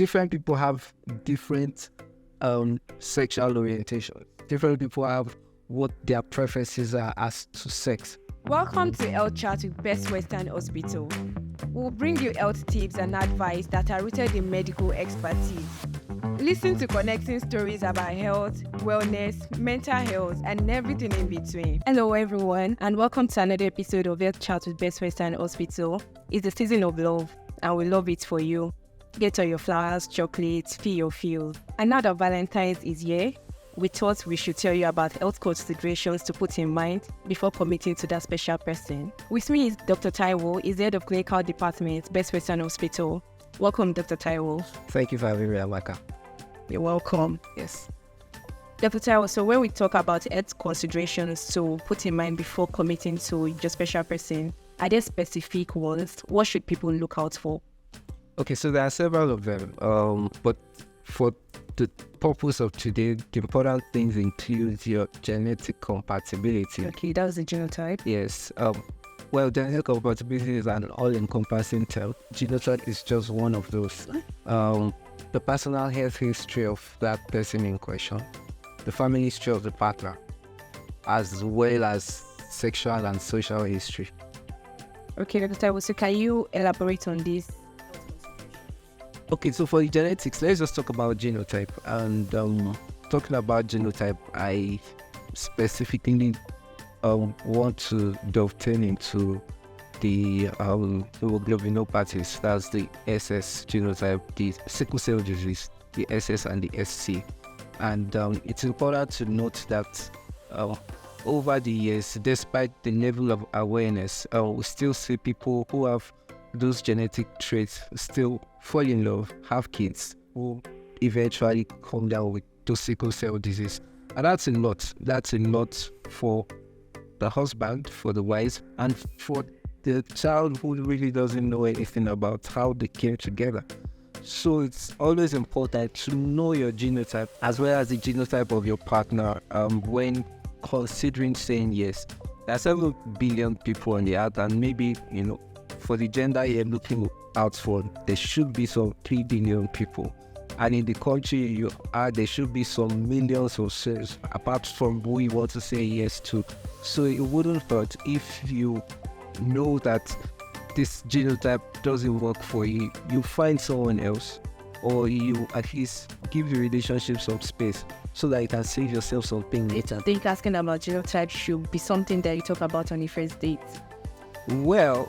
different people have different sexual orientation. Different people have what their preferences are as to sex. Welcome to Health Chat with Best Western Hospital. We'll bring you health tips and advice that are rooted in medical expertise. Listen to connecting stories about health, wellness, mental health, and everything in between. Hello everyone, and welcome to another episode of Health Chat with Best Western Hospital. It's the season of love, and we love it for you. Get all your flowers, chocolates, feel your feels. And now that Valentine's is here, we thought we should tell you about health considerations to put in mind before committing to that special person. With me is Dr. Taiwo, is head of clinical department, Best Western Hospital. Welcome, Dr. Taiwo. Thank you for having me, Amaka. You're welcome. Yes. Dr. Taiwo, so when we talk about health considerations to put in mind before committing to your special person, are there specific ones? What should people look out for? Okay, so there are several of them, but for the purpose of today, the important things include your genetic compatibility. Okay, that was the genotype. Yes. Well, genetic compatibility is an all-encompassing term. Genotype is just one of those. The personal health history of that person in question, the family history of the partner, as well as sexual and social history. Okay, Dr. Taiwo, so can you elaborate on this? Okay, so for the genetics, let's just talk about genotype. And talking about genotype, I specifically want to dovetail into the hemoglobinopathies. That's the SS genotype, the sickle cell disease, the SS and the SC. And it's important to note that over the years, despite the level of awareness, we still see people who have those genetic traits still fall in love, have kids, who eventually come down with those sickle cell disease. And that's a lot. That's a lot for the husband, for the wife, and for the child who really doesn't know anything about how they came together. So it's always important to know your genotype as well as the genotype of your partner when considering saying yes. There are several billion people on the earth, and maybe, for the gender you're looking out for, there should be some 3 billion people. And in the country you are, there should be some millions of cells, apart from who you want to say yes to. So it wouldn't hurt if you know that this genotype doesn't work for you. You find someone else, or you at least give the relationship some space so that you can save yourself some pain later. I think asking about genotype should be something that you talk about on the first date. Well,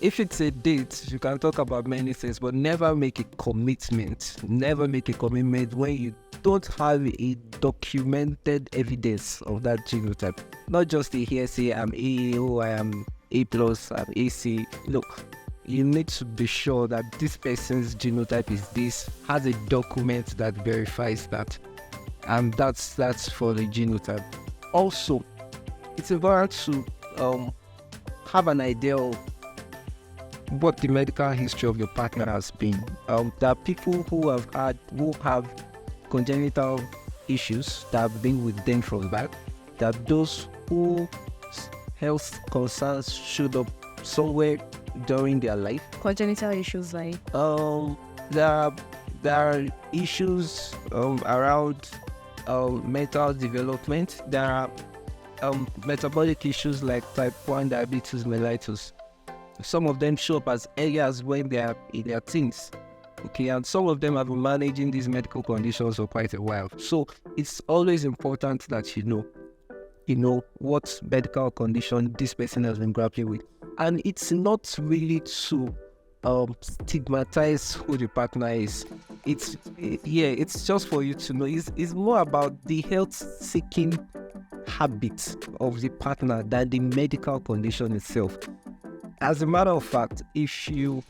if it's a date, you can talk about many things, but never make a commitment. Never make a commitment when you don't have a documented evidence of that genotype. Not just a hearsay, I'm A, I am A+, I'm AC. Look, you need to be sure that this person's genotype is this, has a document that verifies that. And that's for the genotype. Also, it's important to have an idea of what the medical history of your partner has been. There are people who have congenital issues that have been with them from back. There are those whose health concerns showed up somewhere during their life. Congenital issues like? There are issues around mental development. There are metabolic issues like type 1 diabetes mellitus. Some of them show up as early as when they are in their teens. Okay, and some of them have been managing these medical conditions for quite a while. So it's always important that you know what medical condition this person has been grappling with. And it's not really to stigmatize who the partner is. It's just for you to know. It's more about the health-seeking habits of the partner than the medical condition itself. As a matter of fact, if you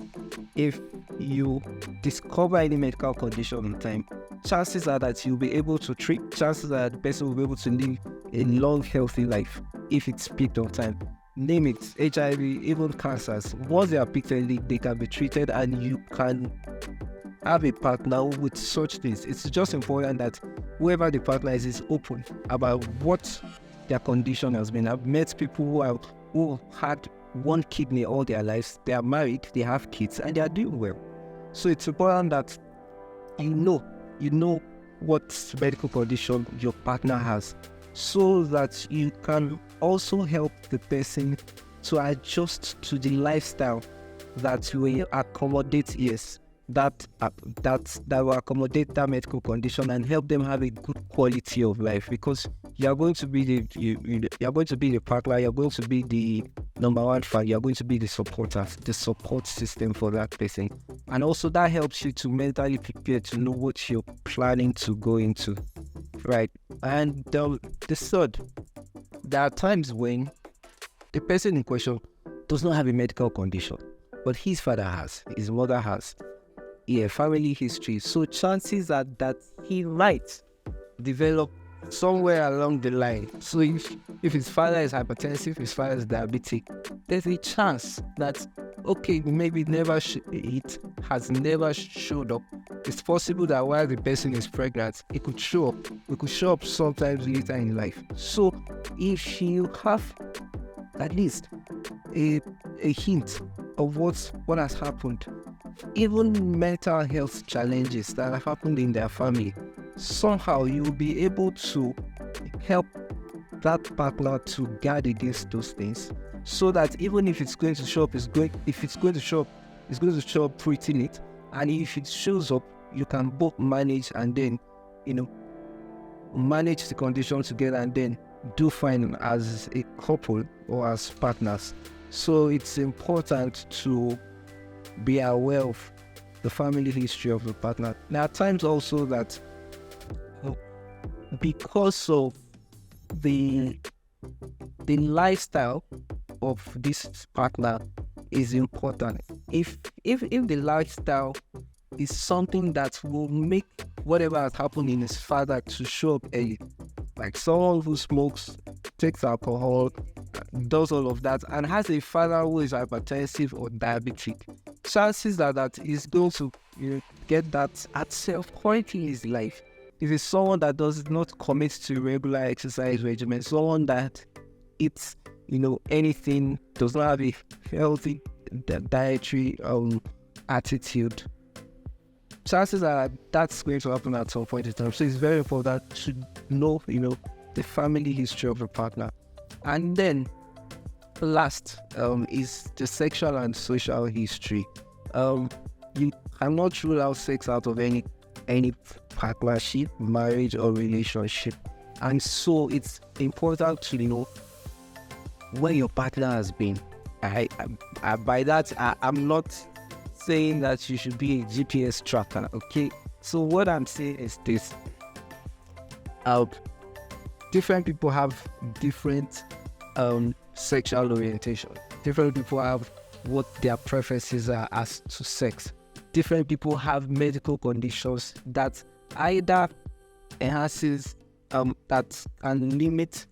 discover any medical condition in time, chances are that you'll be able to treat. Chances are the person will be able to live a long, healthy life if it's picked on time. Name it, HIV, even cancers. Once they are picked early, they can be treated, and you can have a partner with such things. It's just important that whoever the partner is open about what their condition has been. I've met people who had one kidney all their lives. They are married, they have kids, and they are doing well. So it's important that you know what medical condition your partner has, so that you can also help the person to adjust to the lifestyle that will accommodate that will accommodate that medical condition and help them have a good quality of life. Because you're going to be you're going to be the partner, you're going to be the number one fan, you're going to be the supporter, the support system for that person. And also that helps you to mentally prepare to know what you're planning to go into, right? And the third, there are times when the person in question does not have a medical condition, but his father has, his mother has, family history. So chances are that he might develop somewhere along the line. So if his father is hypertensive, his father is diabetic, there's a chance that, okay, maybe it has never showed up. It's possible that while the person is pregnant, it could show up. It could show up sometimes later in life. So if you have at least a hint of what has happened, even mental health challenges that have happened in their family, somehow you'll be able to help that partner to guard against those things, so that even if it's going to show up, it's going to show up pretty neat. And if it shows up, you can both manage and then, manage the condition together and then do fine as a couple or as partners. So it's important to be aware of the family history of the partner. There are times also that because of the lifestyle of this partner is important. If the lifestyle is something that will make whatever has happened in his father to show up early, like someone who smokes, takes alcohol, does all of that, and has a father who is hypertensive or diabetic, chances are that he's going to get that at some point in his life. If it's someone that does not commit to regular exercise regimen, someone that eats anything, does not have a healthy dietary attitude, chances are that's going to happen at some point in time. So it's very important to know the family history of a partner. And then last is the sexual and social history. You cannot rule out sex out of any partnership, marriage or relationship. And so it's important to know where your partner has been. By that, I'm not saying that you should be a GPS tracker, okay? So what I'm saying is this. Different people have different sexual orientation. Different people have what their preferences are as to sex. Different people have medical conditions that either enhances that can limit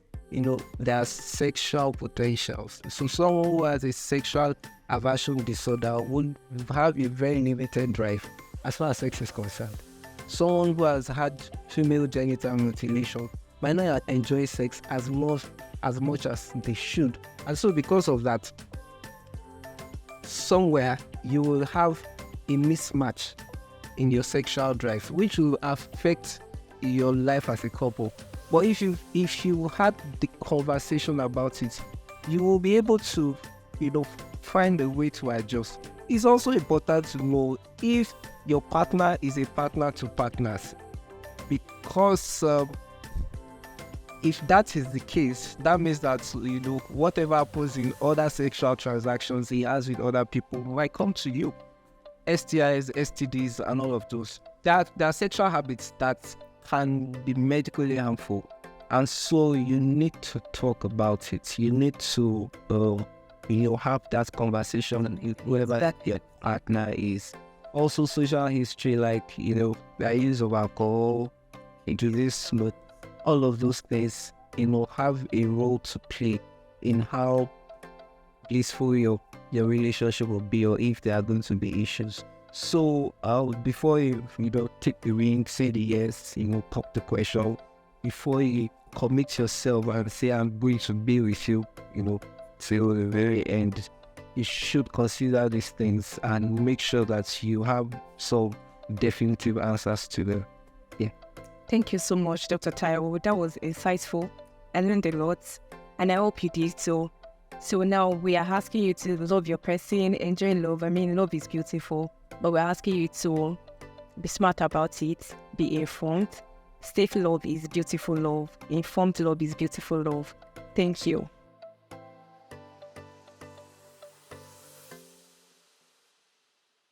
their sexual potentials. So someone who has a sexual aversion disorder would have a very limited drive as far as sex is concerned. Someone who has had female genital mutilation might not enjoy sex as much as they should. And so because of that, somewhere you will have a mismatch in your sexual drive, which will affect your life as a couple. But if you had the conversation about it, you will be able to find a way to adjust. It's also important to know if your partner is a partner to partners, because if that is the case, that means that whatever happens in other sexual transactions he has with other people might come to you. STIs, STDs, and all of those. There are sexual habits that can be medically harmful, and so you need to talk about it. You need to have that conversation with whoever your partner is. Also, social history, like the use of alcohol, into this, all of those things, have a role to play in how blissful your relationship will be, or if there are going to be issues. So before you take the ring, say the yes, pop the question, before you commit yourself and say I'm going to be with you, till the very end, you should consider these things and make sure that you have some definitive answers to them. Yeah. Thank you so much, Dr. Taiwo. That was insightful. I learned a lot, and I hope you did so. So now we are asking you to love your person, enjoy love. I mean, love is beautiful, but we're asking you to be smart about it, be informed. Safe love is beautiful love. Informed love is beautiful love. Thank you.